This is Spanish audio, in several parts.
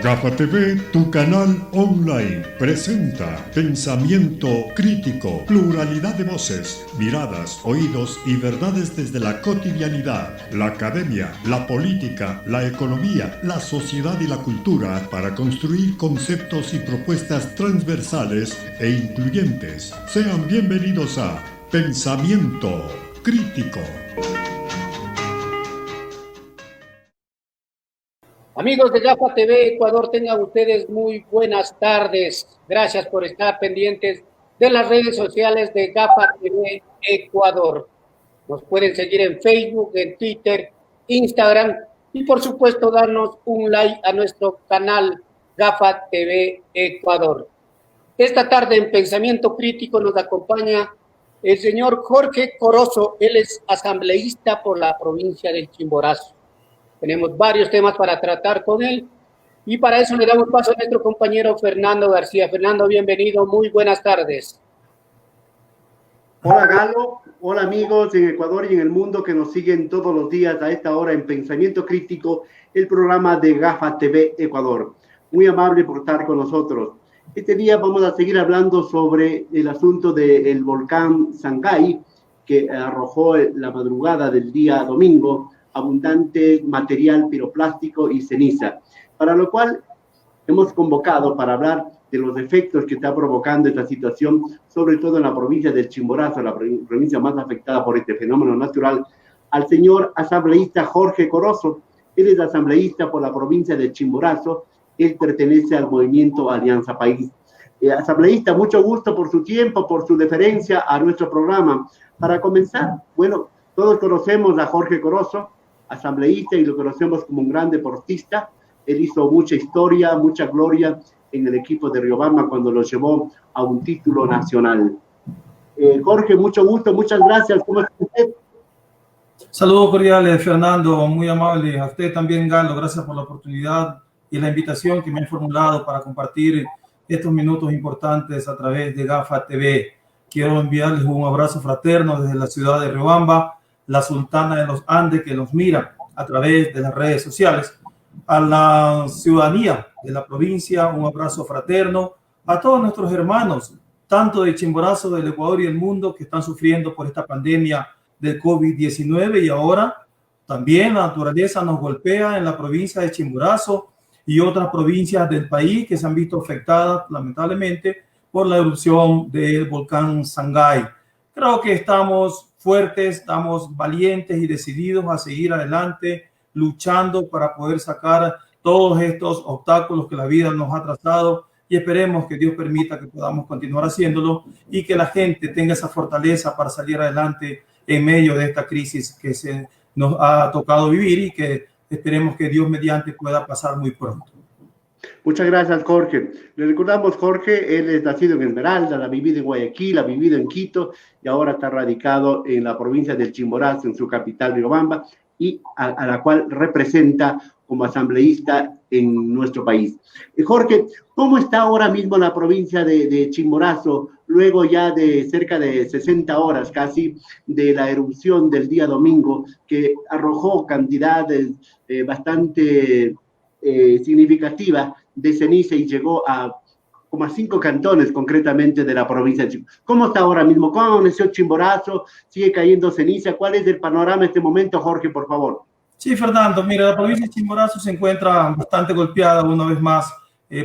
GAFA TV, tu canal online, presenta pensamiento crítico, pluralidad de voces, miradas, oídos y verdades desde la cotidianidad, la academia, la política, la economía, la sociedad y la cultura para construir conceptos y propuestas transversales e incluyentes. Sean bienvenidos a Pensamiento Crítico. Amigos de GAFA TV Ecuador, tengan ustedes muy buenas tardes. Gracias por estar pendientes de las redes sociales de GAFA TV Ecuador. Nos pueden seguir en Facebook, en Twitter, Instagram y por supuesto darnos un like a nuestro canal GAFA TV Ecuador. Esta tarde en Pensamiento Crítico nos acompaña el señor Jorge Corozo. Él es asambleísta por la provincia del Chimborazo. Tenemos varios temas para tratar con él y para eso le damos paso a nuestro compañero Fernando García. Fernando, bienvenido, muy buenas tardes. Hola Galo, hola amigos en Ecuador y en el mundo que nos siguen todos los días a esta hora en Pensamiento Crítico, el programa de GAFA TV Ecuador. Muy amable por estar con nosotros. Este día vamos a seguir hablando sobre el asunto del volcán Sangay, que arrojó la madrugada del día domingo abundante material piroplástico y ceniza, para lo cual hemos convocado para hablar de los efectos que está provocando esta situación, sobre todo en la provincia del Chimborazo, la provincia más afectada por este fenómeno natural, al señor asambleísta Jorge Corozo. Él es asambleísta por la provincia del Chimborazo, él pertenece al movimiento Alianza País. Asambleísta, mucho gusto por su tiempo, por su deferencia a nuestro programa. Para comenzar, bueno, todos conocemos a Jorge Corozo, asambleísta, y lo conocemos como un gran deportista. Él hizo mucha historia, mucha gloria en el equipo de Riobamba cuando lo llevó a un título nacional. Jorge, mucho gusto, muchas gracias. ¿Cómo está usted? Saludos cordiales, Fernando, muy amable. A usted también, Galo, gracias por la oportunidad y la invitación que me han formulado para compartir estos minutos importantes a través de GAFA TV. Quiero enviarles un abrazo fraterno desde la ciudad de Riobamba, la Sultana de los Andes, que nos mira a través de las redes sociales, a la ciudadanía de la provincia, un abrazo fraterno, a todos nuestros hermanos, tanto de Chimborazo, del Ecuador y el mundo, que están sufriendo por esta pandemia del COVID-19, y ahora también la naturaleza nos golpea en la provincia de Chimborazo y otras provincias del país que se han visto afectadas lamentablemente por la erupción del volcán Sangay. Creo que estamos fuertes, estamos valientes y decididos a seguir adelante, luchando para poder sacar todos estos obstáculos que la vida nos ha trazado, y esperemos que Dios permita que podamos continuar haciéndolo y que la gente tenga esa fortaleza para salir adelante en medio de esta crisis que se nos ha tocado vivir y que esperemos que Dios mediante pueda pasar muy pronto. Muchas gracias, Jorge. Le recordamos, Jorge, él es nacido en Esmeralda, ha vivido en Guayaquil, ha vivido en Quito y ahora está radicado en la provincia del Chimborazo, en su capital, Riobamba, y a la cual representa como asambleísta en nuestro país. Jorge, ¿cómo está ahora mismo la provincia de Chimborazo, luego ya de cerca de 60 horas casi de la erupción del día domingo, que arrojó cantidades bastante significativas de ceniza y llegó a como a 5 cantones concretamente de la provincia de Chimborazo? ¿Cómo está ahora mismo? ¿Cómo amaneció Chimborazo? ¿Sigue cayendo ceniza? ¿Cuál es el panorama en este momento, Jorge, por favor? Sí, Fernando, mira, la provincia de Chimborazo se encuentra bastante golpeada una vez más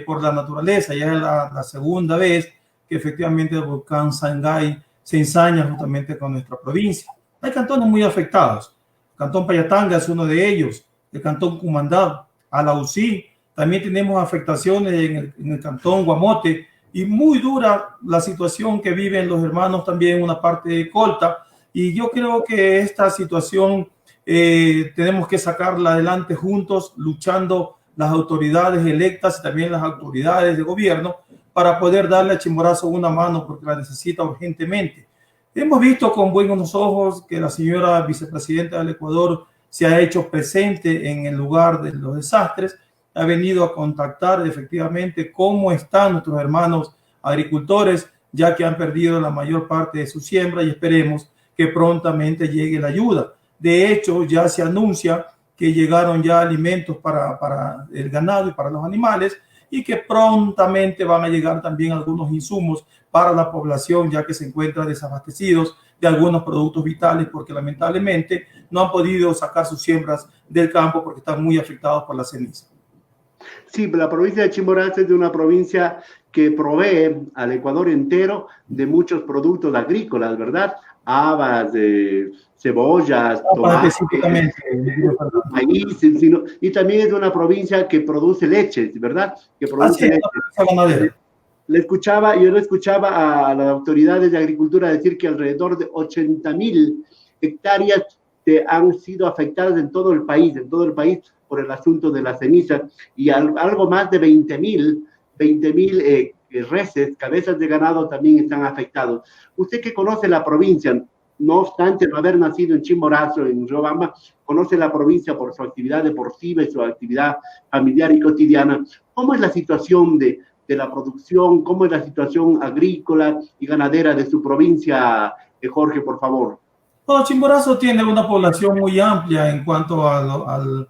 por la naturaleza. Ya es la segunda vez que efectivamente el volcán Sangay se ensaña justamente con nuestra provincia. Hay cantones muy afectados. El cantón Payatanga es uno de ellos, el cantón Cumandá, Alausí. También tenemos afectaciones en el cantón Guamote, y muy dura la situación que viven los hermanos también en una parte de Colta. Y yo creo que esta situación tenemos que sacarla adelante juntos, luchando las autoridades electas y también las autoridades de gobierno para poder darle a Chimborazo una mano, porque la necesita urgentemente. Hemos visto con buenos ojos que la señora vicepresidenta del Ecuador se ha hecho presente en el lugar de los desastres, ha venido a contactar efectivamente cómo están nuestros hermanos agricultores, ya que han perdido la mayor parte de su siembra, y esperemos que prontamente llegue la ayuda. De hecho, ya se anuncia que llegaron ya alimentos para el ganado y para los animales, y que prontamente van a llegar también algunos insumos para la población, ya que se encuentran desabastecidos de algunos productos vitales, porque lamentablemente no han podido sacar sus siembras del campo porque están muy afectados por la ceniza. Sí, la provincia de Chimborazo es de una provincia que provee al Ecuador entero de muchos productos agrícolas, ¿verdad? Habas, cebollas, tomates, maíz, y también es una provincia que produce leche, ¿verdad? Que produce leche. Yo le escuchaba a las autoridades de agricultura decir que alrededor de 80.000 hectáreas han sido afectadas en todo el país por el asunto de la ceniza, y algo más de 20.000 reses, cabezas de ganado también están afectados. Usted que conoce la provincia, no obstante no haber nacido en Chimborazo, en Riobamba, conoce la provincia por su actividad deportiva y su actividad familiar y cotidiana. ¿Cómo es la situación de la producción? ¿Cómo es la situación agrícola y ganadera de su provincia, Jorge, por favor? Bueno, Chimborazo tiene una población muy amplia en cuanto al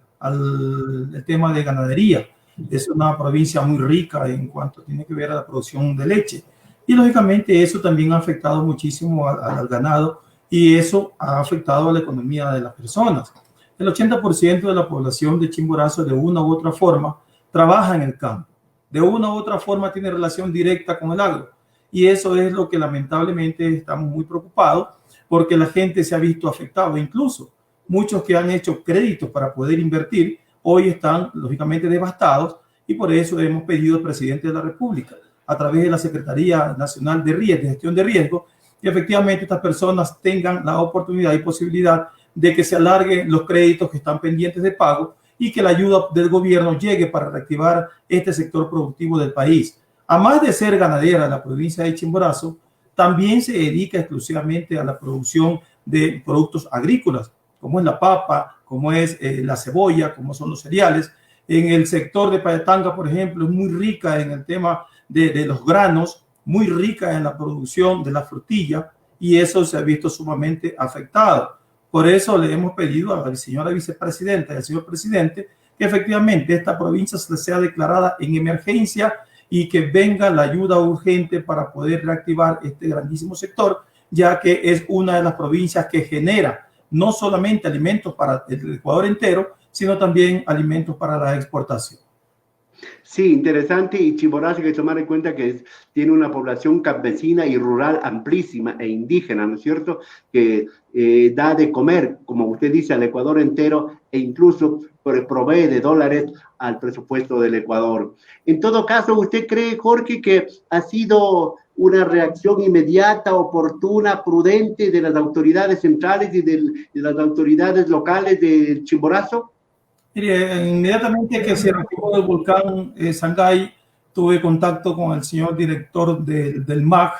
tema de ganadería. Es una provincia muy rica en cuanto tiene que ver a la producción de leche. Y lógicamente eso también ha afectado muchísimo al ganado, y eso ha afectado a la economía de las personas. El 80% de la población de Chimborazo de una u otra forma trabaja en el campo. De una u otra forma tiene relación directa con el agro. Y eso es lo que lamentablemente estamos muy preocupados, porque la gente se ha visto afectada. Incluso muchos que han hecho créditos para poder invertir hoy están lógicamente devastados, y por eso hemos pedido al presidente de la República, a través de la Secretaría Nacional de Gestión de Riesgo, que efectivamente estas personas tengan la oportunidad y posibilidad de que se alarguen los créditos que están pendientes de pago, y que la ayuda del gobierno llegue para reactivar este sector productivo del país. Además de ser ganadera, la provincia de Chimborazo también se dedica exclusivamente a la producción de productos agrícolas, como es la papa, como es la cebolla, como son los cereales. En el sector de Payatanga, por ejemplo, es muy rica en el tema de los granos, muy rica en la producción de la frutilla, y eso se ha visto sumamente afectado. Por eso le hemos pedido a la señora vicepresidenta y al señor presidente que efectivamente esta provincia sea declarada en emergencia y que venga la ayuda urgente para poder reactivar este grandísimo sector, ya que es una de las provincias que genera no solamente alimentos para el Ecuador entero, sino también alimentos para la exportación. Sí, interesante, y Chimborazo hay que tomar en cuenta que tiene una población campesina y rural amplísima e indígena, ¿no es cierto?, que da de comer, como usted dice, al Ecuador entero, e incluso provee de dólares al presupuesto del Ecuador. En todo caso, ¿usted cree, Jorge, que ha sido una reacción inmediata, oportuna, prudente de las autoridades centrales y de las autoridades locales de Chimborazo? Mire, inmediatamente que se reactivó el volcán Sangay, tuve contacto con el señor director del MAG,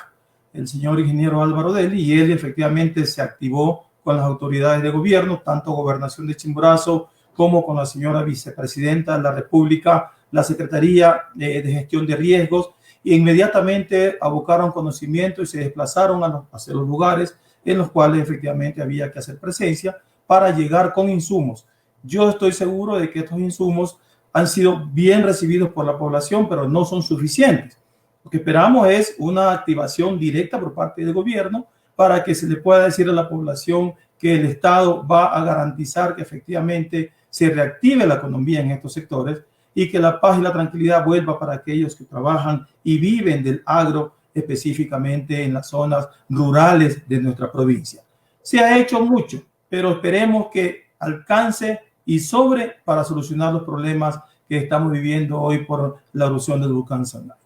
el señor ingeniero Álvaro Deli, y él efectivamente se activó con las autoridades de gobierno, tanto Gobernación de Chimborazo como con la señora vicepresidenta de la República, la Secretaría de Gestión de Riesgos, y inmediatamente abocaron conocimiento y se desplazaron hacia los lugares en los cuales efectivamente había que hacer presencia para llegar con insumos. Yo estoy seguro de que estos insumos han sido bien recibidos por la población, pero no son suficientes. Lo que esperamos es una activación directa por parte del gobierno para que se le pueda decir a la población que el Estado va a garantizar que efectivamente se reactive la economía en estos sectores y que la paz y la tranquilidad vuelva para aquellos que trabajan y viven del agro, específicamente en las zonas rurales de nuestra provincia. Se ha hecho mucho, pero esperemos que alcance y sobre para solucionar los problemas que estamos viviendo hoy por la erupción del volcán Sangay.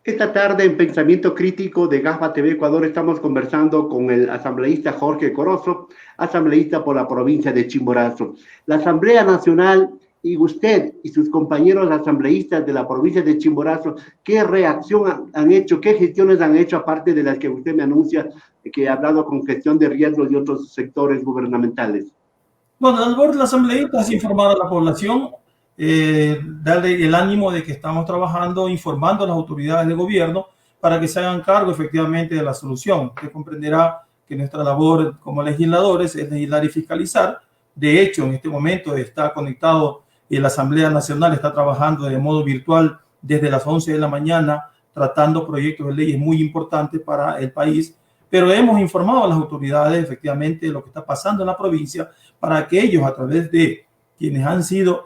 Esta tarde en Pensamiento Crítico de GAFA TV Ecuador estamos conversando con el asambleísta Jorge Corozo, asambleísta por la provincia de Chimborazo. La Asamblea Nacional y usted y sus compañeros asambleístas de la provincia de Chimborazo, ¿qué reacción han hecho, qué gestiones han hecho aparte de las que usted me anuncia, que ha hablado con gestión de riesgos y otros sectores gubernamentales? Bueno, el board de la asambleísta es informar a la población, darle el ánimo de que estamos trabajando, informando a las autoridades de gobierno para que se hagan cargo efectivamente de la solución. Usted comprenderá que nuestra labor como legisladores es legislar y fiscalizar, De hecho, en este momento está conectado y la Asamblea Nacional está trabajando de modo virtual desde las 11 de la mañana, tratando proyectos de leyes muy importantes para el país. Pero hemos informado a las autoridades efectivamente de lo que está pasando en la provincia para que ellos, a través de quienes han sido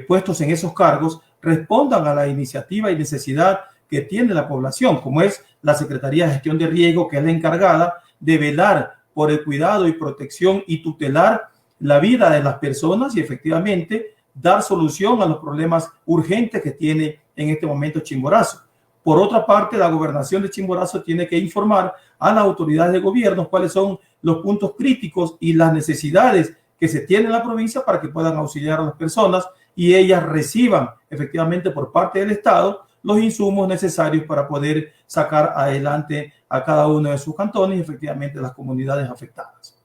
puestos en esos cargos, respondan a la iniciativa y necesidad que tiene la población, como es la Secretaría de Gestión de Riesgo, que es la encargada de velar por el cuidado y protección y tutelar la vida de las personas y efectivamente dar solución a los problemas urgentes que tiene en este momento Chimborazo. Por otra parte, la gobernación de Chimborazo tiene que informar a las autoridades de gobierno cuáles son los puntos críticos y las necesidades que se tienen en la provincia para que puedan auxiliar a las personas y ellas reciban efectivamente por parte del Estado los insumos necesarios para poder sacar adelante a cada uno de sus cantones y efectivamente las comunidades afectadas.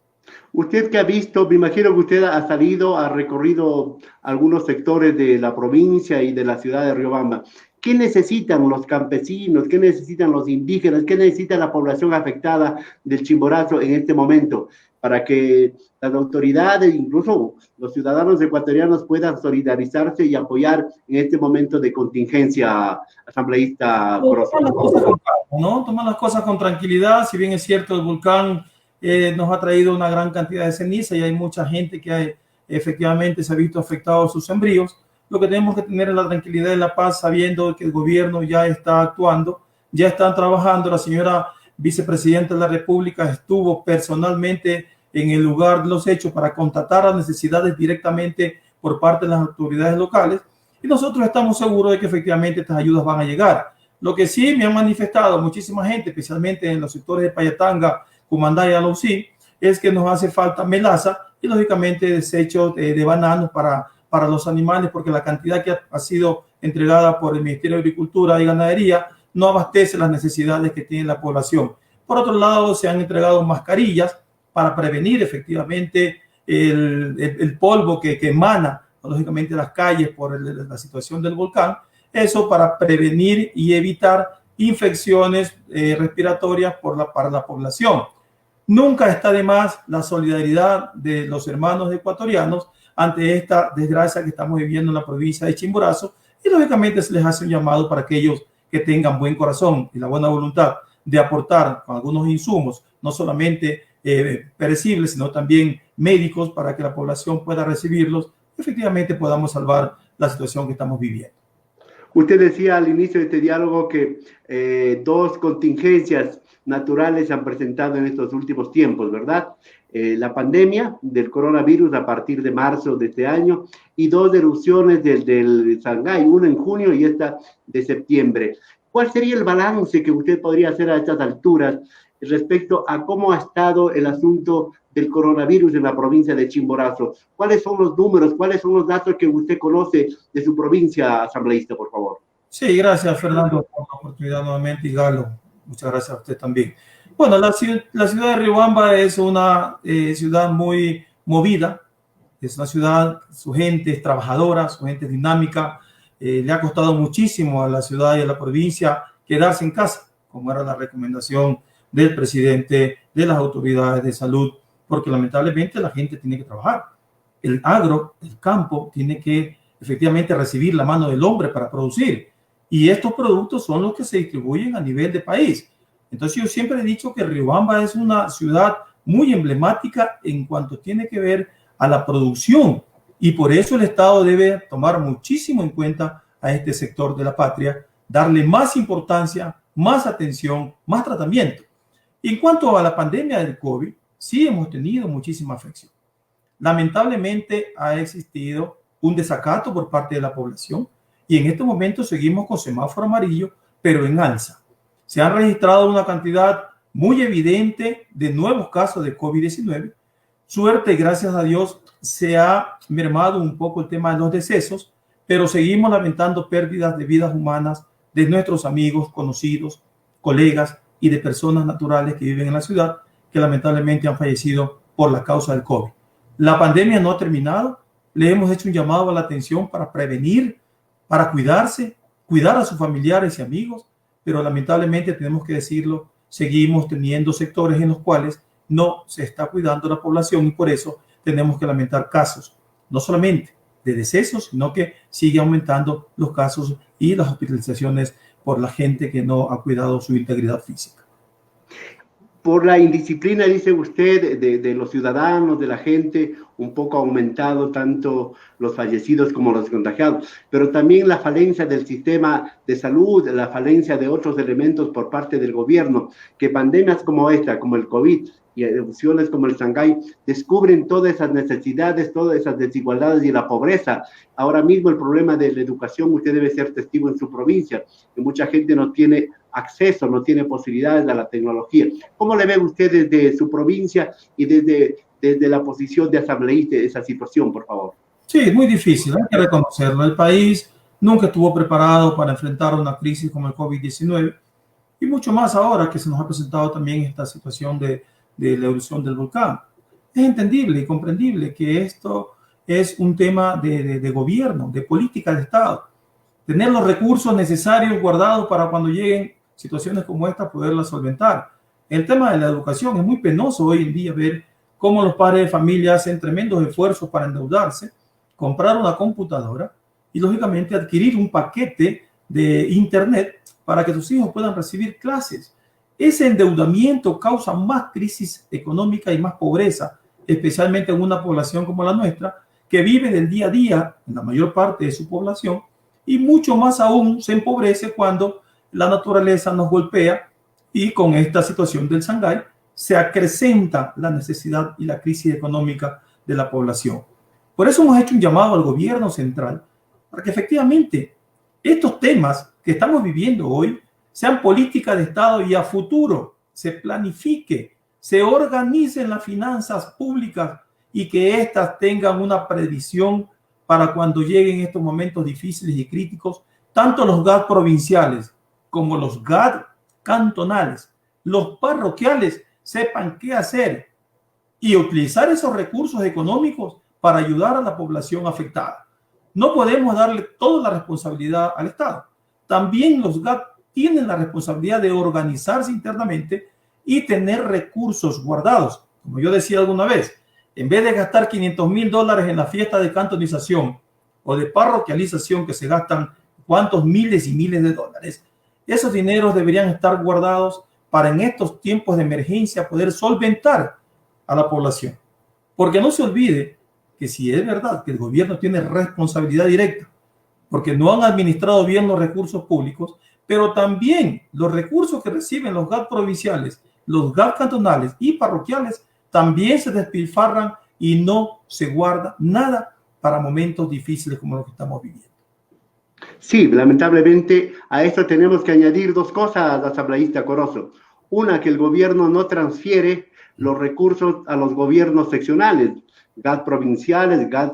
Usted que ha visto, me imagino que usted ha salido, ha recorrido algunos sectores de la provincia y de la ciudad de Riobamba. ¿Qué necesitan los campesinos? ¿Qué necesitan los indígenas? ¿Qué necesita la población afectada del Chimborazo en este momento? Para que las autoridades, incluso los ciudadanos ecuatorianos, puedan solidarizarse y apoyar en este momento de contingencia asambleísta. Tomar las cosas con tranquilidad. Si bien es cierto, el volcán nos ha traído una gran cantidad de ceniza y hay mucha gente que efectivamente se ha visto afectado sus sembríos. Lo que tenemos que tener es la tranquilidad y la paz, sabiendo que el gobierno ya está actuando, ya están trabajando. La señora vicepresidenta de la República estuvo personalmente en el lugar de los hechos para constatar las necesidades directamente por parte de las autoridades locales y nosotros estamos seguros de que efectivamente estas ayudas van a llegar. Lo que sí me han manifestado muchísima gente, especialmente en los sectores de Payatanga, Cumandá y Alousí, es que nos hace falta melaza y lógicamente desechos de bananos para los animales, porque la cantidad que ha sido entregada por el Ministerio de Agricultura y Ganadería no abastece las necesidades que tiene la población. Por otro lado, se han entregado mascarillas para prevenir efectivamente el polvo que emana, lógicamente, las calles por la situación del volcán. Eso para prevenir y evitar infecciones respiratorias para la población. Nunca está de más la solidaridad de los hermanos ecuatorianos ante esta desgracia que estamos viviendo en la provincia de Chimborazo y lógicamente se les hace un llamado para aquellos que tengan buen corazón y la buena voluntad de aportar con algunos insumos, no solamente perecibles, sino también médicos para que la población pueda recibirlos y efectivamente podamos salvar la situación que estamos viviendo. Usted decía al inicio de este diálogo que dos contingencias naturales se han presentado en estos últimos tiempos, ¿verdad? La pandemia del coronavirus a partir de marzo de este año y dos erupciones del Sangay, una en junio y esta de septiembre. ¿Cuál sería el balance que usted podría hacer a estas alturas respecto a cómo ha estado el asunto del coronavirus en la provincia de Chimborazo? ¿Cuáles son los números, cuáles son los datos que usted conoce de su provincia, asambleísta, por favor? Sí, gracias, Fernando, por la oportunidad nuevamente y Galo. Muchas gracias a usted también. Bueno, la ciudad de Riobamba es una ciudad muy movida, es una ciudad, su gente es trabajadora, su gente es dinámica, le ha costado muchísimo a la ciudad y a la provincia quedarse en casa, como era la recomendación del presidente, de las autoridades de salud, porque lamentablemente la gente tiene que trabajar. El agro, el campo, tiene que efectivamente recibir la mano del hombre para producir. Y estos productos son los que se distribuyen a nivel de país. Entonces yo siempre he dicho que Riobamba es una ciudad muy emblemática en cuanto tiene que ver a la producción. Y por eso el Estado debe tomar muchísimo en cuenta a este sector de la patria, darle más importancia, más atención, más tratamiento. Y en cuanto a la pandemia del COVID, sí hemos tenido muchísima afección. Lamentablemente ha existido un desacato por parte de la población y en este momento seguimos con semáforo amarillo, pero en alza. Se han registrado una cantidad muy evidente de nuevos casos de COVID-19. Suerte, gracias a Dios, se ha mermado un poco el tema de los decesos, pero seguimos lamentando pérdidas de vidas humanas de nuestros amigos, conocidos, colegas y de personas naturales que viven en la ciudad que lamentablemente han fallecido por la causa del COVID. La pandemia no ha terminado. Le hemos hecho un llamado a la atención para prevenir, para cuidarse, cuidar a sus familiares y amigos, pero lamentablemente tenemos que decirlo, seguimos teniendo sectores en los cuales no se está cuidando la población y por eso tenemos que lamentar casos, no solamente de decesos, sino que sigue aumentando los casos y las hospitalizaciones por la gente que no ha cuidado su integridad física. Por la indisciplina, dice usted, de los ciudadanos, de la gente, un poco ha aumentado tanto los fallecidos como los contagiados, pero también la falencia del sistema de salud, la falencia de otros elementos por parte del gobierno, que pandemias como esta, como el COVID y erupciones como el Shanghái, descubren todas esas necesidades, todas esas desigualdades y la pobreza. Ahora mismo el problema de la educación, usted debe ser testigo en su provincia, que mucha gente no tiene acceso, no tiene posibilidades a la tecnología. ¿Cómo le ve usted desde su provincia y desde la posición de asambleísta esa situación, por favor? Sí, es muy difícil, hay que reconocerlo. El país nunca estuvo preparado para enfrentar una crisis como el COVID-19 y mucho más ahora que se nos ha presentado también esta situación de la erupción del volcán. Es entendible y comprendible que esto es un tema de gobierno, de política de Estado. Tener los recursos necesarios guardados para cuando lleguen situaciones como esta, poderlas solventar. El tema de la educación es muy penoso hoy en día ver cómo los padres de familia hacen tremendos esfuerzos para endeudarse, comprar una computadora y, lógicamente, adquirir un paquete de internet para que sus hijos puedan recibir clases. Ese endeudamiento causa más crisis económica y más pobreza, especialmente en una población como la nuestra, que vive del día a día en la mayor parte de su población, y mucho más aún se empobrece cuando la naturaleza nos golpea y con esta situación del Shanghái se acrecenta la necesidad y la crisis económica de la población. Por eso hemos hecho un llamado al gobierno central para que efectivamente estos temas que estamos viviendo hoy sean política de Estado y a futuro se planifique, se organicen las finanzas públicas y que éstas tengan una previsión para cuando lleguen estos momentos difíciles y críticos, tanto los GAD provinciales como los GAD cantonales, los parroquiales, sepan qué hacer y utilizar esos recursos económicos para ayudar a la población afectada. No podemos darle toda la responsabilidad al Estado. También los GAD tienen la responsabilidad de organizarse internamente y tener recursos guardados. Como yo decía alguna vez, en vez de gastar $500,000 en la fiesta de cantonización o de parroquialización que se gastan cuántos miles y miles de dólares, esos dineros deberían estar guardados para en estos tiempos de emergencia poder solventar a la población. Porque no se olvide que si es verdad que el gobierno tiene responsabilidad directa, porque no han administrado bien los recursos públicos, pero también los recursos que reciben los GAD provinciales, los GAD cantonales y parroquiales también se despilfarran y no se guarda nada para momentos difíciles como los que estamos viviendo. Sí, lamentablemente a esto tenemos que añadir dos cosas, asambleísta Corozo. Una, que el gobierno no transfiere los recursos a los gobiernos seccionales, GAD provinciales, GAD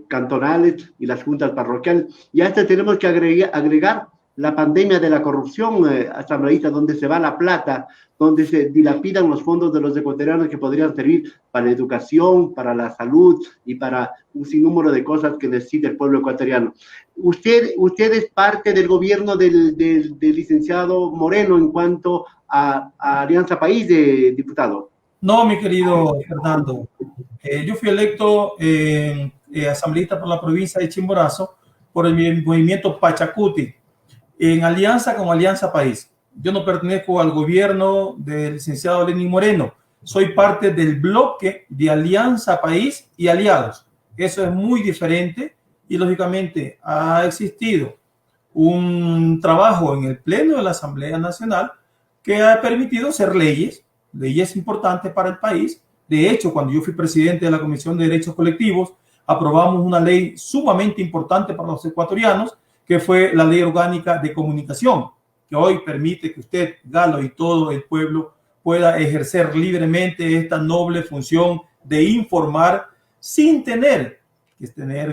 cantonales y las juntas parroquiales. Y a esto tenemos que agregar la pandemia de la corrupción, asambleísta, donde se va la plata, donde se dilapidan los fondos de los ecuatorianos que podrían servir para la educación, para la salud y para un sinnúmero de cosas que necesita el pueblo ecuatoriano. Usted es parte del gobierno del licenciado Moreno en cuanto a Alianza País, de diputado. No, mi querido Fernando. Yo fui electo asambleísta por la provincia de Chimborazo por el movimiento Pachacuti, en alianza con Alianza País. Yo no pertenezco al gobierno del licenciado Lenín Moreno. Soy parte del bloque de Alianza País y aliados. Eso es muy diferente y, lógicamente, ha existido un trabajo en el Pleno de la Asamblea Nacional que ha permitido hacer leyes importantes para el país. De hecho, cuando yo fui presidente de la Comisión de Derechos Colectivos, aprobamos una ley sumamente importante para los ecuatorianos, que fue la Ley Orgánica de Comunicación, que hoy permite que usted, Galo, y todo el pueblo pueda ejercer libremente esta noble función de informar sin tener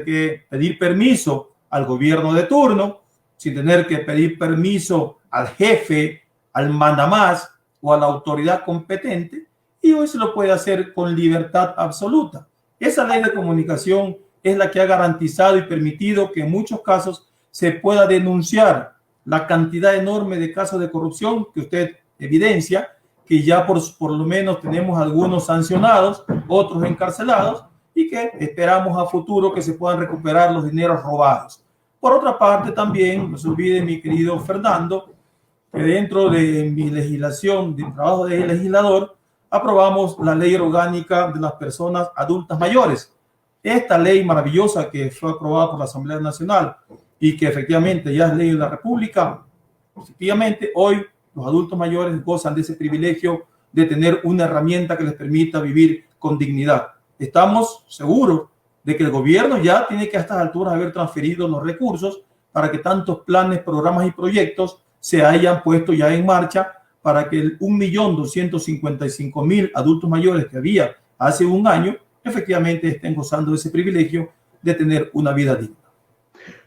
que pedir permiso al gobierno de turno, sin tener que pedir permiso al jefe, al mandamás o a la autoridad competente, y hoy se lo puede hacer con libertad absoluta. Esa ley de comunicación es la que ha garantizado y permitido que en muchos casos se pueda denunciar la cantidad enorme de casos de corrupción que usted evidencia, que ya por lo menos tenemos algunos sancionados, otros encarcelados, y que esperamos a futuro que se puedan recuperar los dineros robados. Por otra parte, también no se olvide, mi querido Fernando, que dentro de mi legislación, de mi trabajo de legislador, aprobamos la ley orgánica de las personas adultas mayores. Esta ley maravillosa que fue aprobada por la Asamblea Nacional y que efectivamente ya es ley de la República, efectivamente hoy los adultos mayores gozan de ese privilegio de tener una herramienta que les permita vivir con dignidad. Estamos seguros de que el gobierno ya tiene que a estas alturas haber transferido los recursos para que tantos planes, programas y proyectos se hayan puesto ya en marcha para que el 1.255.000 adultos mayores que había hace un año efectivamente estén gozando de ese privilegio de tener una vida digna.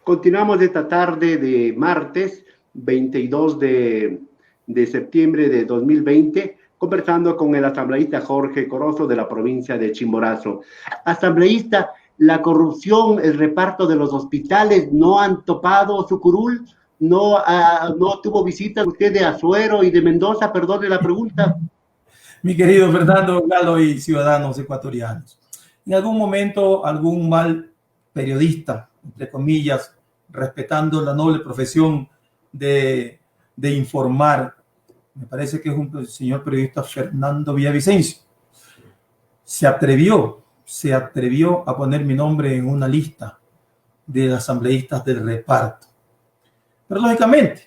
Continuamos esta tarde de martes 22 de septiembre de 2020 conversando con el asambleísta Jorge Corozo de la provincia de Chimborazo. Asambleísta, la corrupción, el reparto de los hospitales, ¿no han topado su curul? ¿No tuvo visita usted de Azuero y de Mendoza? Perdone la pregunta. Mi querido Fernando Galo y ciudadanos ecuatorianos, en algún momento algún mal periodista, entre comillas, respetando la noble profesión de informar, me parece que es un señor periodista Fernando Villavicencio, se atrevió a poner mi nombre en una lista de asambleístas del reparto. Pero lógicamente,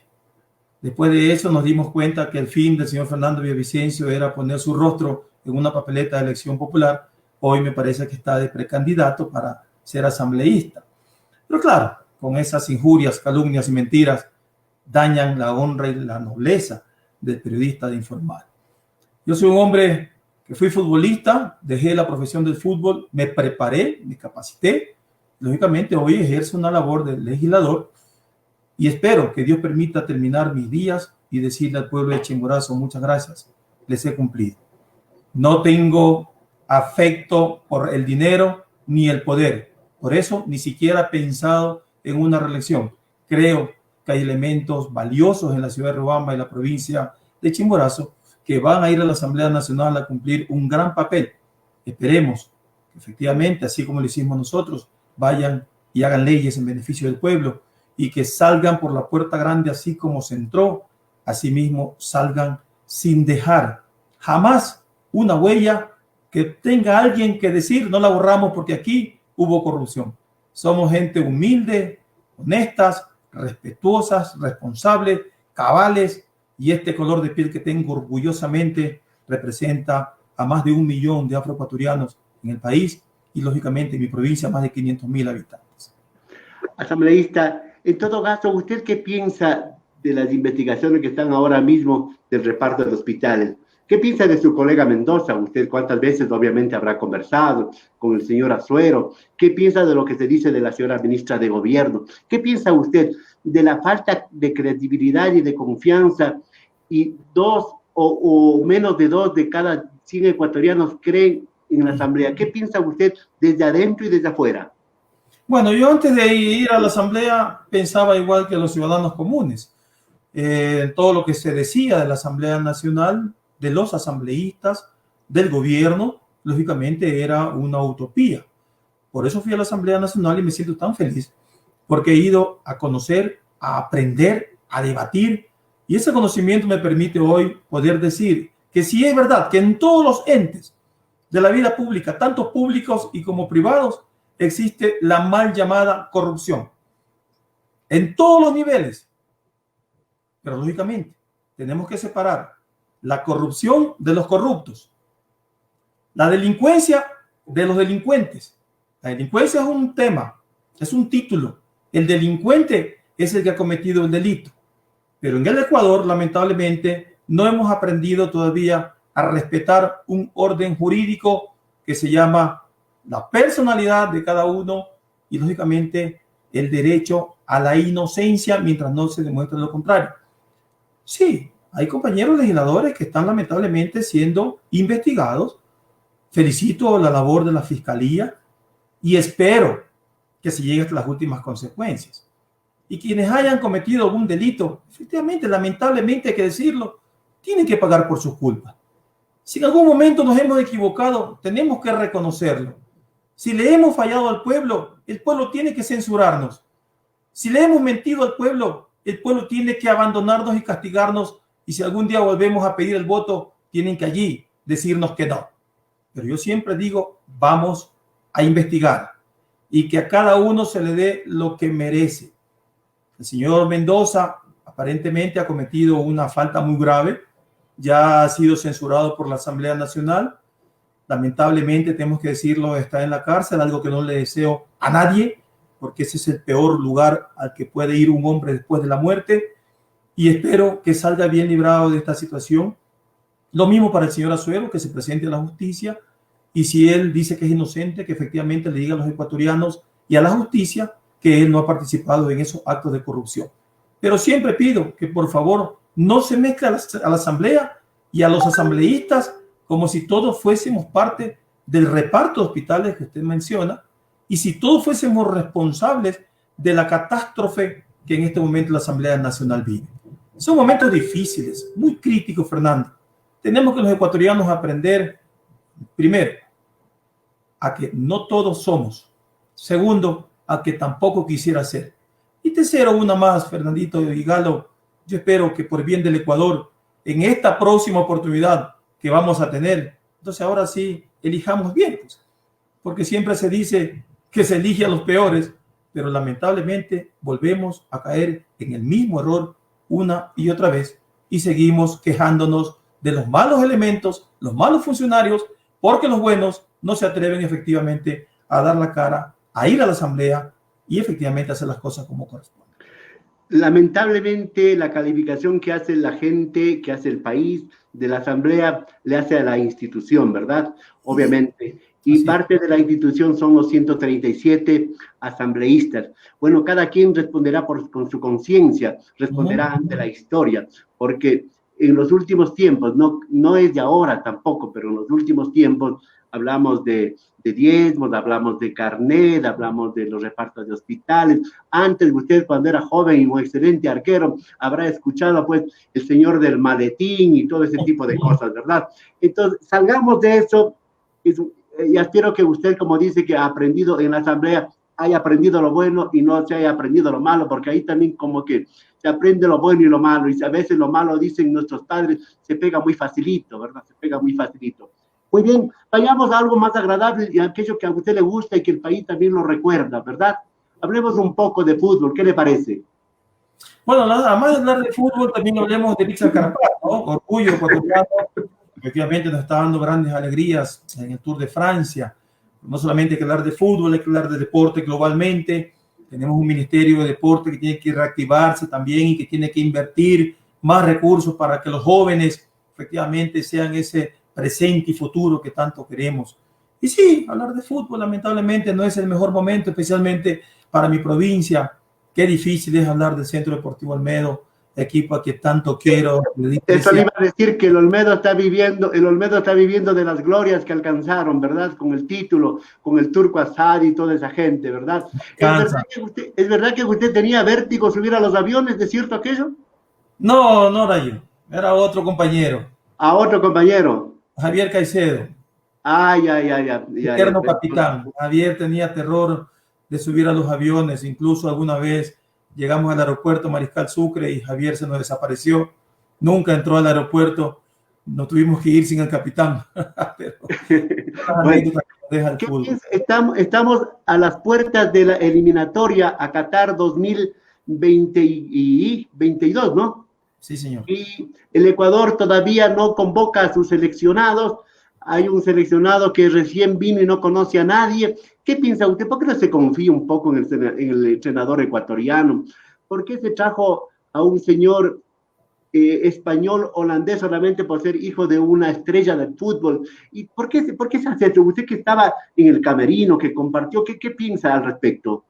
después de eso nos dimos cuenta que el fin del señor Fernando Villavicencio era poner su rostro en una papeleta de elección popular. Hoy me parece que está de precandidato para ser asambleísta. Pero claro, con esas injurias, calumnias y mentiras dañan la honra y la nobleza del periodista de informar. Yo soy un hombre que fui futbolista, dejé la profesión del fútbol, me preparé, me capacité. Lógicamente hoy ejerzo una labor de legislador y espero que Dios permita terminar mis días y decirle al pueblo de Chimborazo muchas gracias, les he cumplido. No tengo afecto por el dinero ni el poder. Por eso ni siquiera he pensado en una reelección. Creo que hay elementos valiosos en la ciudad de Riobamba y la provincia de Chimborazo que van a ir a la Asamblea Nacional a cumplir un gran papel. Esperemos que efectivamente, así como lo hicimos nosotros, vayan y hagan leyes en beneficio del pueblo y que salgan por la puerta grande así como se entró, asimismo salgan sin dejar jamás una huella que tenga alguien que decir, no la borramos porque aquí hubo corrupción. Somos gente humilde, honestas, respetuosas, responsables, cabales, y este color de piel que tengo orgullosamente representa a más de 1 millón de afroecuatorianos en el país y lógicamente en mi provincia más de 500.000 habitantes. Asambleísta, en todo caso, ¿usted qué piensa de las investigaciones que están ahora mismo del reparto de hospitales? ¿Qué piensa de su colega Mendoza? Usted cuántas veces obviamente habrá conversado con el señor Azuero. ¿Qué piensa de lo que se dice de la señora ministra de Gobierno? ¿Qué piensa usted de la falta de credibilidad y de confianza y 2 o menos de 2 de cada 100 ecuatorianos creen en la Asamblea? ¿Qué piensa usted desde adentro y desde afuera? Bueno, yo antes de ir a la Asamblea pensaba igual que los ciudadanos comunes. Todo lo que se decía de la Asamblea Nacional, de los asambleístas, del gobierno, lógicamente era una utopía. Por eso fui a la Asamblea Nacional y me siento tan feliz, porque he ido a conocer, a aprender, a debatir, y ese conocimiento me permite hoy poder decir que si es verdad que en todos los entes de la vida pública, tanto públicos y como privados, existe la mal llamada corrupción, en todos los niveles. Pero lógicamente tenemos que separar la corrupción de los corruptos, la delincuencia de los delincuentes. La delincuencia es un tema, es un título. El delincuente es el que ha cometido el delito. Pero en el Ecuador, lamentablemente, no hemos aprendido todavía a respetar un orden jurídico que se llama la personalidad de cada uno y, lógicamente, el derecho a la inocencia mientras no se demuestre lo contrario. Sí, hay compañeros legisladores que están lamentablemente siendo investigados. Felicito la labor de la Fiscalía y espero que se llegue hasta las últimas consecuencias. Y quienes hayan cometido algún delito, efectivamente, lamentablemente hay que decirlo, tienen que pagar por sus culpas. Si en algún momento nos hemos equivocado, tenemos que reconocerlo. Si le hemos fallado al pueblo, el pueblo tiene que censurarnos. Si le hemos mentido al pueblo, el pueblo tiene que abandonarnos y castigarnos. Y si algún día volvemos a pedir el voto, tienen que allí decirnos que no. Pero yo siempre digo, vamos a investigar y que a cada uno se le dé lo que merece. El señor Mendoza aparentemente ha cometido una falta muy grave, ya ha sido censurado por la Asamblea Nacional. Lamentablemente, tenemos que decirlo, está en la cárcel, algo que no le deseo a nadie, porque ese es el peor lugar al que puede ir un hombre después de la muerte, y espero que salga bien librado de esta situación. Lo mismo para el señor Azuero, que se presente a la justicia, y si él dice que es inocente, que efectivamente le diga a los ecuatorianos y a la justicia que él no ha participado en esos actos de corrupción. Pero siempre pido que por favor no se mezcle a la asamblea y a los asambleístas como si todos fuésemos parte del reparto de hospitales que usted menciona y si todos fuésemos responsables de la catástrofe que en este momento la Asamblea Nacional vive. Son momentos difíciles, muy críticos, Fernando. Tenemos que los ecuatorianos aprender, primero, a que no todos somos. Segundo, a que tampoco quisiera ser. Y tercero, una más, Fernandito y Galo, yo espero que por bien del Ecuador, en esta próxima oportunidad que vamos a tener, entonces ahora sí elijamos bien, pues, porque siempre se dice que se elige a los peores, pero lamentablemente volvemos a caer en el mismo error una y otra vez y seguimos quejándonos de los malos elementos, los malos funcionarios, porque los buenos no se atreven efectivamente a dar la cara, a ir a la asamblea y efectivamente hacer las cosas como corresponde. Lamentablemente, la calificación que hace la gente, que hace el país de la asamblea, le hace a la institución, ¿verdad? Obviamente. Y parte de la institución son los 137 asambleístas. Bueno, cada quien responderá con su conciencia, responderá ante la historia, porque en los últimos tiempos, no es de ahora tampoco, pero en los últimos tiempos hablamos de diezmos, hablamos de carnet, hablamos de los repartos de hospitales. Antes, usted cuando era joven y un excelente arquero, habrá escuchado pues el señor del maletín y todo ese tipo de cosas, ¿verdad? Entonces, salgamos de eso y espero que usted, como dice, que ha aprendido en la asamblea, haya aprendido lo bueno y no se haya aprendido lo malo, porque ahí también como que se aprende lo bueno y lo malo, y a veces lo malo, dicen nuestros padres, se pega muy facilito, ¿verdad? Se pega muy facilito. Muy bien, vayamos a algo más agradable y aquello que a usted le gusta y que el país también lo recuerda, ¿verdad? Hablemos un poco de fútbol, ¿qué le parece? Bueno, además de hablar de fútbol, también hablemos de Richard Carapaz, ¿no? Orgullo ecuatoriano, efectivamente nos está dando grandes alegrías en el Tour de Francia. No solamente hay que hablar de fútbol, hay que hablar de deporte globalmente. Tenemos un ministerio de deporte que tiene que reactivarse también y que tiene que invertir más recursos para que los jóvenes efectivamente sean ese presente y futuro que tanto queremos. Y sí, hablar de fútbol lamentablemente no es el mejor momento, especialmente para mi provincia. Qué difícil es hablar del Centro Deportivo Olmedo, equipo a que tanto quiero. Eso le iba a decir, que el Olmedo está viviendo de las glorias que alcanzaron, ¿verdad? Con el título, con el Turco Asad y toda esa gente, ¿verdad? ¿Es verdad que usted tenía vértigo subir a los aviones? ¿Es cierto aquello? No, no era yo, era otro compañero. ¿A otro compañero? Javier Caicedo. Eterno capitán. Javier tenía terror de subir a los aviones, incluso alguna vez llegamos al aeropuerto Mariscal Sucre y Javier se nos desapareció, nunca entró al aeropuerto, nos tuvimos que ir sin el capitán. Pero, bueno, estamos a las puertas de la eliminatoria a Qatar 2022, ¿no? Sí, señor. Y el Ecuador todavía no convoca a sus seleccionados. Hay un seleccionado que recién vino y no conoce a nadie. ¿Qué piensa usted? ¿Por qué no se confía un poco en el entrenador ecuatoriano? ¿Por qué se trajo a un señor español, holandés, solamente por ser hijo de una estrella del fútbol? ¿Y por qué se hace esto? Usted que estaba en el camerino, que compartió, ¿qué piensa al respecto?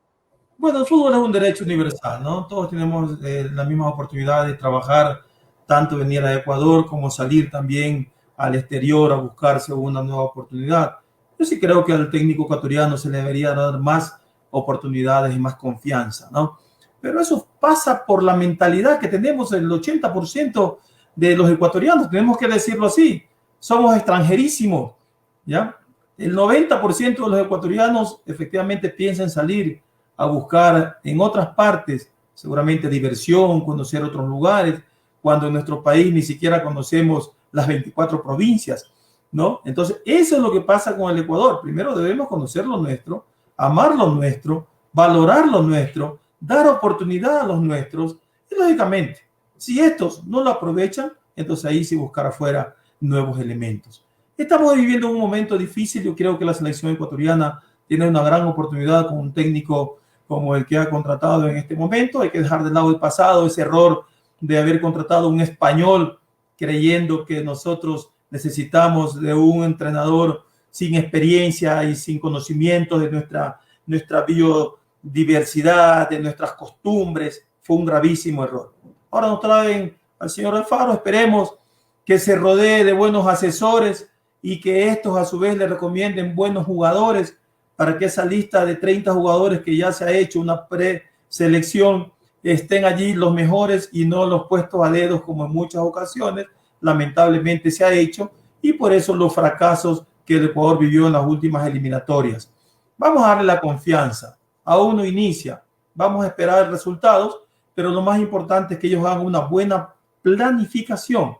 Bueno, el fútbol es un derecho universal, ¿no? Todos tenemos la misma oportunidad de trabajar, tanto venir a Ecuador como salir también al exterior a buscarse una nueva oportunidad. Yo sí creo que al técnico ecuatoriano se le debería dar más oportunidades y más confianza, ¿no? Pero eso pasa por la mentalidad que tenemos el 80% de los ecuatorianos, tenemos que decirlo así, somos extranjerísimos, ¿ya? El 90% de los ecuatorianos efectivamente piensan salir a buscar en otras partes, seguramente diversión, conocer otros lugares, cuando en nuestro país ni siquiera conocemos las 24 provincias, ¿no? Entonces, eso es lo que pasa con el Ecuador. Primero debemos conocer lo nuestro, amar lo nuestro, valorar lo nuestro, dar oportunidad a los nuestros y, lógicamente, si estos no lo aprovechan, entonces ahí sí buscar afuera nuevos elementos. Estamos viviendo un momento difícil. Yo creo que la selección ecuatoriana tiene una gran oportunidad con un técnico como el que ha contratado en este momento. Hay que dejar de lado el pasado, ese error de haber contratado un español creyendo que nosotros necesitamos de un entrenador sin experiencia y sin conocimiento de nuestra biodiversidad, de nuestras costumbres. Fue un gravísimo error. Ahora nos traen al señor Alfaro. Esperemos que se rodee de buenos asesores y que estos a su vez le recomienden buenos jugadores para que esa lista de 30 jugadores que ya se ha hecho una preselección estén allí los mejores y no los puestos a dedos como en muchas ocasiones lamentablemente se ha hecho, y por eso los fracasos que el Ecuador vivió en las últimas eliminatorias. Vamos a darle la confianza. Aún no inicia. Vamos a esperar resultados, pero lo más importante es que ellos hagan una buena planificación,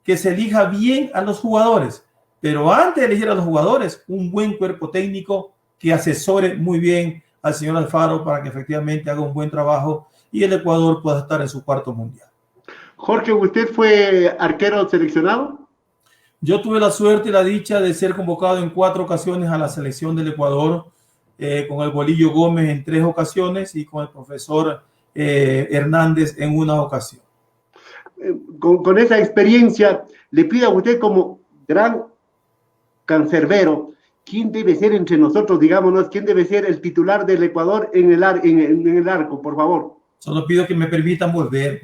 que se elija bien a los jugadores, pero antes de elegir a los jugadores, un buen cuerpo técnico que asesore muy bien al señor Alfaro para que efectivamente haga un buen trabajo y el Ecuador pueda estar en su cuarto mundial. Jorge, ¿usted fue arquero seleccionado? Yo tuve la suerte y la dicha de ser convocado en 4 ocasiones a la selección del Ecuador, con el Bolillo Gómez en 3 ocasiones y con el profesor Hernández en 1 ocasión. Con esa experiencia, le pido a usted como gran cancerbero, ¿quién debe ser entre nosotros, digámonos, quién debe ser el titular del Ecuador en el arco, por favor? Solo pido que me permitan volver.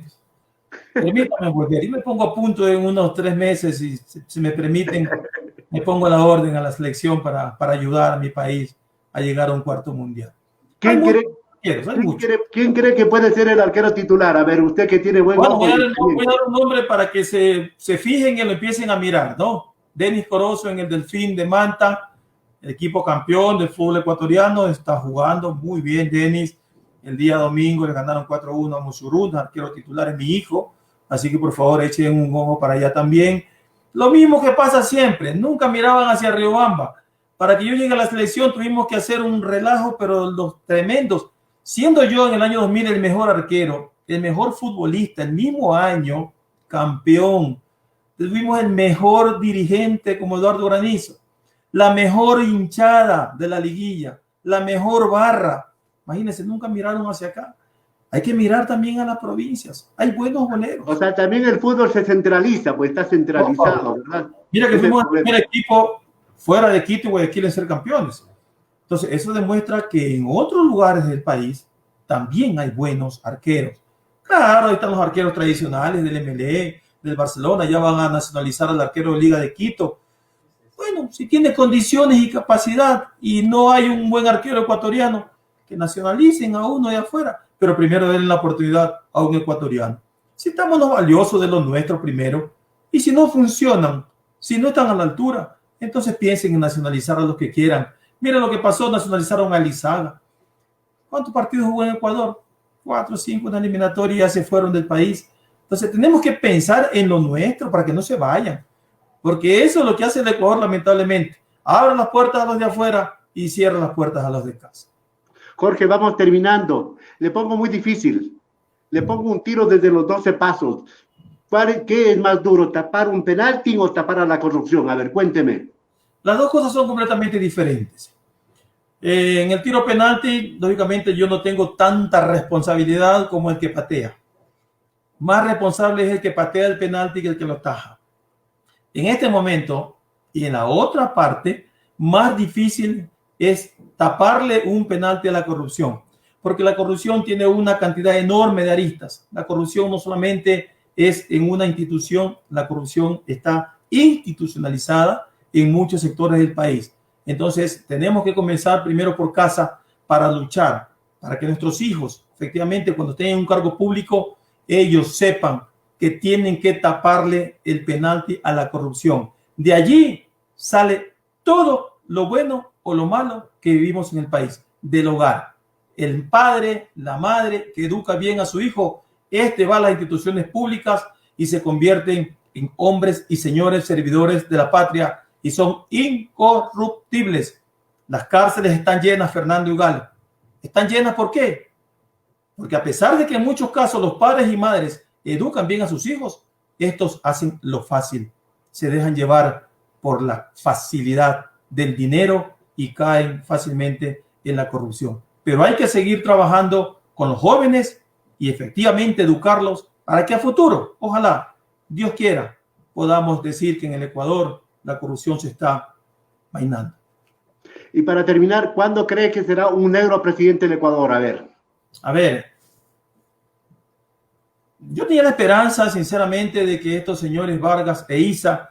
Permítame volver. Y me pongo a punto en unos 3 meses y si me permiten, me pongo a la orden a la selección para ayudar a mi país a llegar a un cuarto mundial. ¿Quién cree que puede ser el arquero titular? A ver, usted que tiene buen ojo. Voy a dar un nombre para que se fijen y lo empiecen a mirar, ¿no? Denis Corozo en el Delfín de Manta, el equipo campeón del fútbol ecuatoriano, está jugando muy bien Denis. El día domingo le ganaron 4-1 a Musurún, arquero titular es mi hijo, así que por favor echen un ojo para allá también. Lo mismo que pasa siempre, nunca miraban hacia Riobamba. Para que yo llegue a la selección tuvimos que hacer un relajo, pero los tremendos. Siendo yo en el año 2000 el mejor arquero, el mejor futbolista, el mismo año, campeón. Tuvimos el mejor dirigente como Eduardo Granizo, la mejor hinchada de la liguilla, la mejor barra. Imagínense, nunca miraron hacia acá. Hay que mirar también a las provincias. Hay buenos goleros. O sea, también el fútbol se centraliza, pues está centralizado, ¿verdad? Mira que fuimos el primer equipo fuera de Quito y Guayaquil en ser campeones. Entonces, eso demuestra que en otros lugares del país también hay buenos arqueros. Claro, ahí están los arqueros tradicionales del MLE, del Barcelona, ya van a nacionalizar al arquero de Liga de Quito. Bueno, si tiene condiciones y capacidad y no hay un buen arquero ecuatoriano, que nacionalicen a uno de afuera, pero primero den la oportunidad a un ecuatoriano. Sintámonos valiosos de lo nuestro primero, y si no funcionan, si no están a la altura, entonces piensen en nacionalizar a los que quieran. Miren lo que pasó, nacionalizaron a Lizaga. ¿Cuántos partidos jugó en Ecuador? 4 o 5 en la eliminatoria y ya se fueron del país. Entonces tenemos que pensar en lo nuestro para que no se vayan, porque eso es lo que hace el Ecuador lamentablemente. Abre las puertas a los de afuera y cierra las puertas a los de casa. Jorge, vamos terminando. Le pongo muy difícil. Le pongo un tiro desde los 12 pasos. ¿Qué es más duro, tapar un penalti o tapar a la corrupción? A ver, cuénteme. Las dos cosas son completamente diferentes. En el tiro penalti, lógicamente, yo no tengo tanta responsabilidad como el que patea. Más responsable es el que patea el penalti que el que lo taja. En este momento, y en la otra parte, más difícil es taparle un penalti a la corrupción, porque la corrupción tiene una cantidad enorme de aristas. La corrupción no solamente es en una institución, la corrupción está institucionalizada en muchos sectores del país. Entonces, tenemos que comenzar primero por casa para luchar, para que nuestros hijos, efectivamente, cuando estén en un cargo público, ellos sepan que tienen que taparle el penalti a la corrupción. De allí sale todo lo bueno o lo malo que vivimos en el país, del hogar. El padre, la madre que educa bien a su hijo, va a las instituciones públicas y se convierten en hombres y señores servidores de la patria y son incorruptibles. Las cárceles están llenas, Fernando y Galo. ¿Están llenas por qué? Porque a pesar de que en muchos casos los padres y madres educan bien a sus hijos, estos hacen lo fácil. Se dejan llevar por la facilidad del dinero y caen fácilmente en la corrupción. Pero hay que seguir trabajando con los jóvenes y efectivamente educarlos para que a futuro, ojalá, Dios quiera, podamos decir que en el Ecuador la corrupción se está mainando. Y para terminar, ¿cuándo cree que será un negro presidente del Ecuador? A ver, yo tenía la esperanza, sinceramente, de que estos señores Vargas e Issa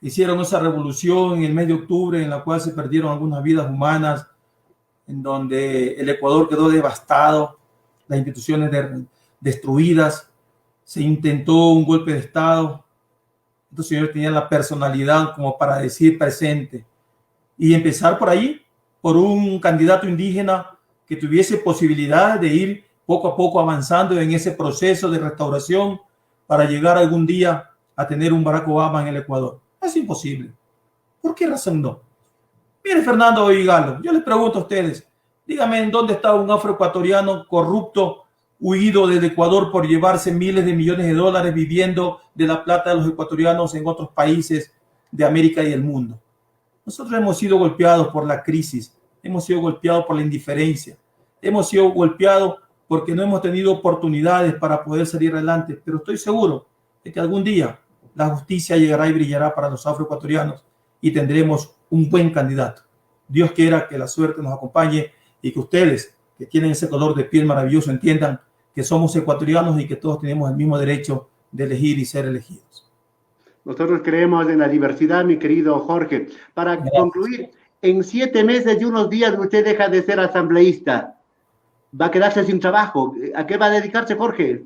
hicieron esa revolución en el mes de octubre en la cual se perdieron algunas vidas humanas, en donde el Ecuador quedó devastado, las instituciones destruidas, se intentó un golpe de Estado. Estos señores tenían la personalidad como para decir presente y empezar por ahí, por un candidato indígena que tuviese posibilidad de ir poco a poco avanzando en ese proceso de restauración para llegar algún día a tener un Barack Obama en el Ecuador. Es imposible. ¿Por qué razón no? Mire, Fernando y Galo, yo les pregunto a ustedes, díganme en dónde está un afroecuatoriano corrupto, huido del Ecuador por llevarse miles de millones de dólares viviendo de la plata de los ecuatorianos en otros países de América y el mundo. Nosotros hemos sido golpeados por la crisis, hemos sido golpeados por la indiferencia, hemos sido golpeados porque no hemos tenido oportunidades para poder salir adelante, pero estoy seguro de que algún día la justicia llegará y brillará para los afroecuatorianos y tendremos un buen candidato. Dios quiera que la suerte nos acompañe y que ustedes, que tienen ese color de piel maravilloso, entiendan que somos ecuatorianos y que todos tenemos el mismo derecho de elegir y ser elegidos. Nosotros creemos en la diversidad, mi querido Jorge. Para concluir, en 7 meses y unos días usted deja de ser asambleísta. Va a quedarse sin trabajo. ¿A qué va a dedicarse, Jorge?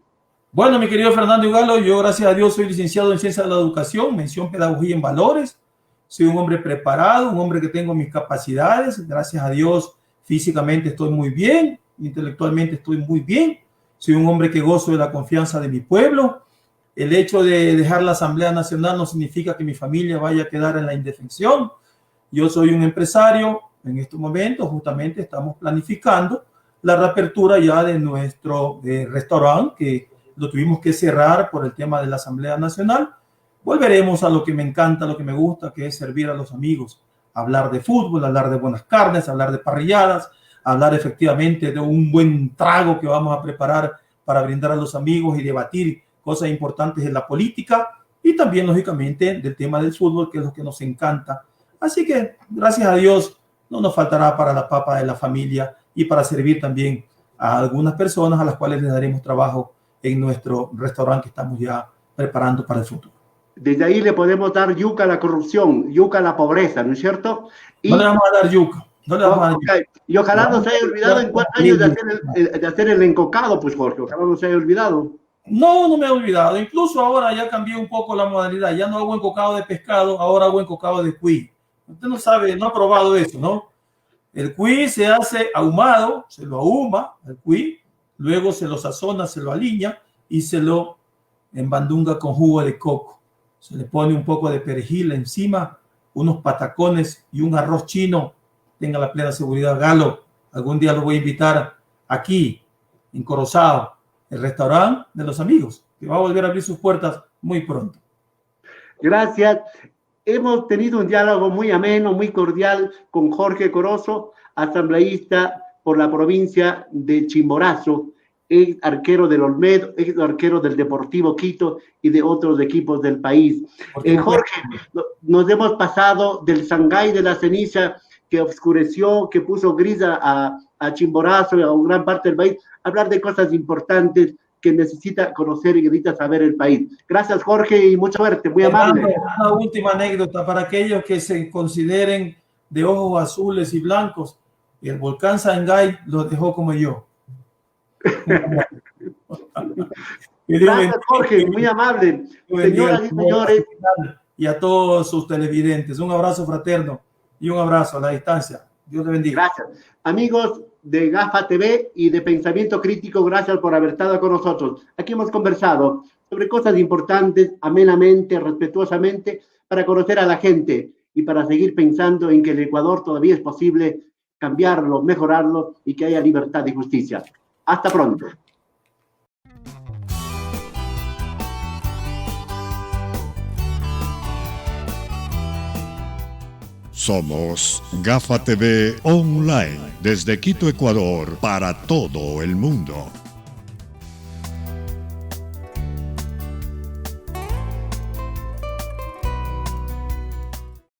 Bueno, mi querido Fernando Ugalo, yo gracias a Dios soy licenciado en Ciencias de la Educación, mención Pedagogía en Valores. Soy un hombre preparado, un hombre que tengo mis capacidades. Gracias a Dios físicamente estoy muy bien, intelectualmente estoy muy bien. Soy un hombre que gozo de la confianza de mi pueblo. El hecho de dejar la Asamblea Nacional no significa que mi familia vaya a quedar en la indefensión. Yo soy un empresario. En estos momentos justamente estamos planificando la reapertura ya de nuestro restaurante, que lo tuvimos que cerrar por el tema de la Asamblea Nacional. Volveremos a lo que me encanta, lo que me gusta, que es servir a los amigos, hablar de fútbol, hablar de buenas carnes, hablar de parrilladas, hablar efectivamente de un buen trago que vamos a preparar para brindar a los amigos y debatir cosas importantes en la política y también, lógicamente, del tema del fútbol, que es lo que nos encanta. Así que, gracias a Dios, no nos faltará para la papa de la familia y para servir también a algunas personas a las cuales les daremos trabajo en nuestro restaurante que estamos ya preparando para el futuro. Desde ahí le podemos dar yuca a la corrupción, yuca a la pobreza, ¿no es cierto? Y, no le vamos a dar yuca. No le vamos a dar yuca. Y ojalá no se haya olvidado en 4 años de hacer el encocado, pues, Jorge. Ojalá no se haya olvidado. No, no me he olvidado. Incluso ahora ya cambié un poco la modalidad. Ya no hago encocado de pescado, ahora hago encocado de cuy. Usted no sabe, no ha probado eso, ¿no? El cuy se hace ahumado, se lo ahuma, el cuy, luego se lo sazona, se lo aliña y se lo embandunga con jugo de coco. Se le pone un poco de perejil encima, unos patacones y un arroz chino. Tenga la plena seguridad, Galo. Algún día lo voy a invitar aquí, en Corozal, el restaurante de los amigos, que va a volver a abrir sus puertas muy pronto. Gracias. Hemos tenido un diálogo muy ameno, muy cordial con Jorge Corozo, asambleísta por la provincia de Chimborazo, ex arquero del Olmedo, ex arquero del Deportivo Quito y de otros equipos del país. Jorge, nos hemos pasado del Sangay de la ceniza que oscureció, que puso gris a Chimborazo y a una gran parte del país, hablar de cosas importantes que necesita conocer y necesita saber el país. Gracias, Jorge, y mucha suerte, muy amable. Una última anécdota para aquellos que se consideren de ojos azules y blancos. El volcán Sangay los dejó como yo. Gracias, Jorge, muy amable. Señoras y señores. Y a todos sus televidentes, un abrazo fraterno. y un abrazo a la distancia. Dios le bendiga. Gracias. Amigos de GAFA TV y de Pensamiento Crítico, gracias por haber estado con nosotros. Aquí hemos conversado sobre cosas importantes, amenamente, respetuosamente, para conocer a la gente y para seguir pensando en que el Ecuador todavía es posible cambiarlo, mejorarlo y que haya libertad y justicia. Hasta pronto. Somos GAFA TV Online, desde Quito, Ecuador, para todo el mundo.